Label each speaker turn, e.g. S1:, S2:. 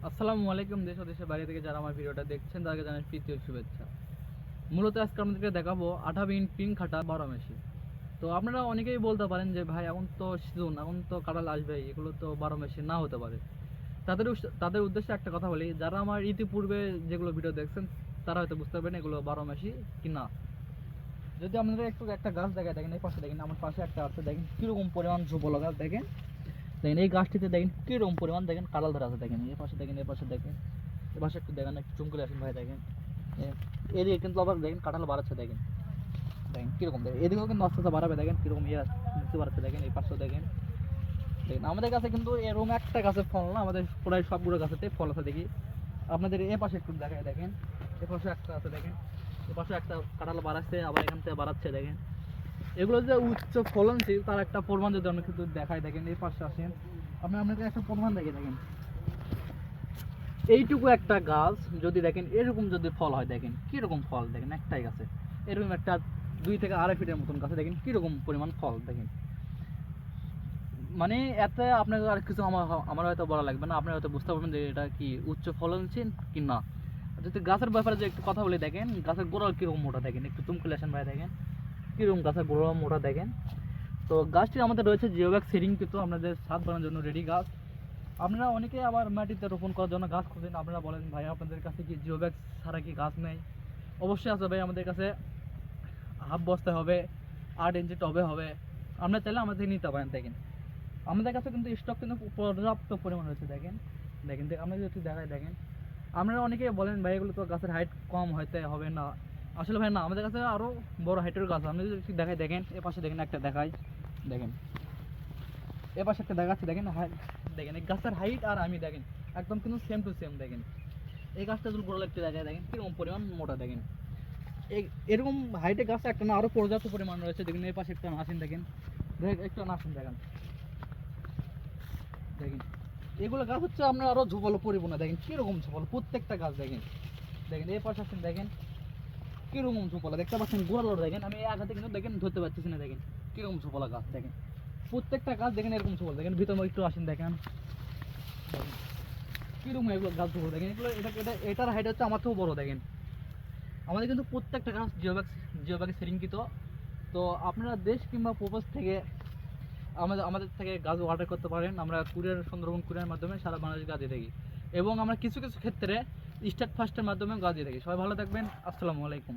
S1: আসসালামু আলাইকুম। দেশ ও দেশের বাইরে থেকে যারা আমার ভিডিওটা দেখছেন তাদেরকে জানাই প্রীতি ও শুভেচ্ছা। মূলত আজকে আপনাদেরকে দেখাবো 18 পিন খাটা 12 মেশি। তো আপনারা অনেকেই বলতে পারেন যে ভাই এখন তো সিজন, এখন তো কাঁঠাল আসবে, এগুলো তো 12 মেশি না হতে পারে। তাদের উদ্দেশ্যে একটা কথা বলি, যারা আমার ইতিপূর্বে যেগুলো ভিডিও দেখছেন তারা হয়তো বুঝতে পারবেন এগুলো 12 মেশি কি না। যদি আপনাদের একটু একটা গাছ দেখায়, দেখেন এই পাশে, দেখেন আমার পাশে একটা আছে, দেখেন কীরকম পরিমাণ ঝোপলা গাছ, দেখেন দেখেন এই গাছটিতে দেখেন কীরকম পরিমাণ, দেখেন কাঁঠাল ধরা আছে, দেখেন এই পাশে, দেখেন এই পাশে, দেখেন এ পাশে একটু দেখেন, একটু চুম করে আসেন ভাই, দেখেন এদিকে কিন্তু আবার দেখেন কাঁঠাল বাড়াচ্ছে, দেখেন দেখেন কীরকম, দেখেন এদিকেও কিন্তু আস্তে আস্তে বাড়াবে, দেখেন কীরকম দিতে বাড়াচ্ছে, দেখেন এই পাশেও দেখেন। দেখেন আমাদের কাছে কিন্তু এরকম একটা গাছের ফল না, আমাদের প্রায় সবগুলো গাছেতে ফল আছে। দেখি আপনাদের এ পাশে একটু দেখায়, দেখেন এ পাশে একটা আছে, দেখেন এ পাশে একটা কাঁঠাল বাড়াচ্ছে, আবার এখান থেকে বাড়াচ্ছে, দেখেন এগুলো যে উচ্চ ফলনশীল তার একটা প্রমাণ যদি আমরা কিন্তু দেখাই, দেখেন এই পাশে আসেন, আপনাকে একটা প্রমাণ দেখে, দেখেন এইটুকু একটা গাছ যদি দেখেন এরকম যদি ফল হয়, দেখেন কীরকম ফল, দেখেন একটাই গাছে এরকম একটা 2 থেকে 2.5 ফিটের মতন গাছে দেখেন কীরকম পরিমাণ ফল, দেখেন মানে এতে আপনাকে আর কিছু আমার হয়তো বলা লাগবে না, আপনি হয়তো বুঝতে পারবেন যে এটা কি উচ্চ ফলনশীল কি না। যদি গাছের ব্যাপারে যে একটু কথা বলে, দেখেন গাছের গোড়া কীরকম মোটা, দেখেন একটু তুমকুলে আসেন ভাই, দেখেন কীরকম গাছের গোড়া মোটা, দেখেন। তো গাছটি আমাদের রয়েছে জিওব্যাগ সেরিং, কিন্তু আপনাদের ছাদ বানানোর জন্য রেডি গাছ। আপনারা অনেকে আবার মাটিতে রোপণ করার জন্য গাছ খুঁজেন, আপনারা বলেন ভাই আপনাদের কাছে কি জিওব্যাগ ছাড়া কি গাছ নেই? অবশ্যই আছে ভাই, আমাদের কাছে হাফ বস্তা হবে, 8 ইঞ্চি টবে হবে, আপনারা চাইলে আমাদের নিতে পারেন। দেখেন আমাদের কাছে কিন্তু স্টক কিন্তু পর্যাপ্ত পরিমাণ রয়েছে, দেখেন দেখেন আমরা যদি দেখাই, দেখেন আপনারা অনেকেই বলেন ভাই এগুলো তো গাছের হাইট কম হইতে হবে না, আসলে ভাই না, আমাদের কাছে আরও বড় হাইটের গাছ আমি যদি দেখাই, দেখেন এ পাশে দেখেন একটা দেখাই, দেখেন এ পাশে একটা দেখাচ্ছে, দেখেন দেখেন এই গাছের হাইট আর আমি দেখেন একদম কিন্তু সেম টু সেম। দেখেন এই গাছটা যদি বড় লাগতে দেখায়, দেখেন কীরকম পরিমাণ মোটা, দেখেন এরকম হাইটে গাছ একটা না আরও পর্যাপ্ত পরিমাণ রয়েছে। দেখেন এই পাশে একটা আসেন, দেখেন একটু আসেন, দেখেন দেখেন এগুলো গাছ হচ্ছে আপনার আরও ঝোপালো পরিপূর্ণ, দেখেন কীরকম ঝোপালো প্রত্যেকটা গাছ, দেখেন দেখেন এই পাশে আসেন, দেখেন কীরকম ঝোপালা দেখতে পাচ্ছেন, গোড়ালো দেখেন আমি আঘাতে কিন্তু দেখেন ধরতে পারতেছি না, দেখেন কীরকম ঝোপালা গাছ, দেখেন প্রত্যেকটা গাছ দেখেন এরকম ঝোপালো, দেখেন ভিতরে একটু আসেন, দেখেন কীরকম এগুলো গাছ ঝোপালো, দেখেন এগুলো এটার হাইট হচ্ছে আমার থেকেও বড়। দেখেন আমাদের কিন্তু প্রত্যেকটা গাছ জিওব্যাগে সেরিংকৃত। তো আপনারা দেশ কিংবা প্রবাস থেকে আমাদের থেকে গাছ অর্ডার করতে পারেন, আমরা সুন্দরবন কুরিয়ার মাধ্যমে সারা বাংলাদেশ গাছ দিয়ে থাকি, এবং আমরা কিছু কিছু ক্ষেত্রে স্টার্ট ফার্স্টের মাধ্যমে গাছ দিয়ে থাকি। সবাই ভালো থাকবেন, আসসালামু আলাইকুম।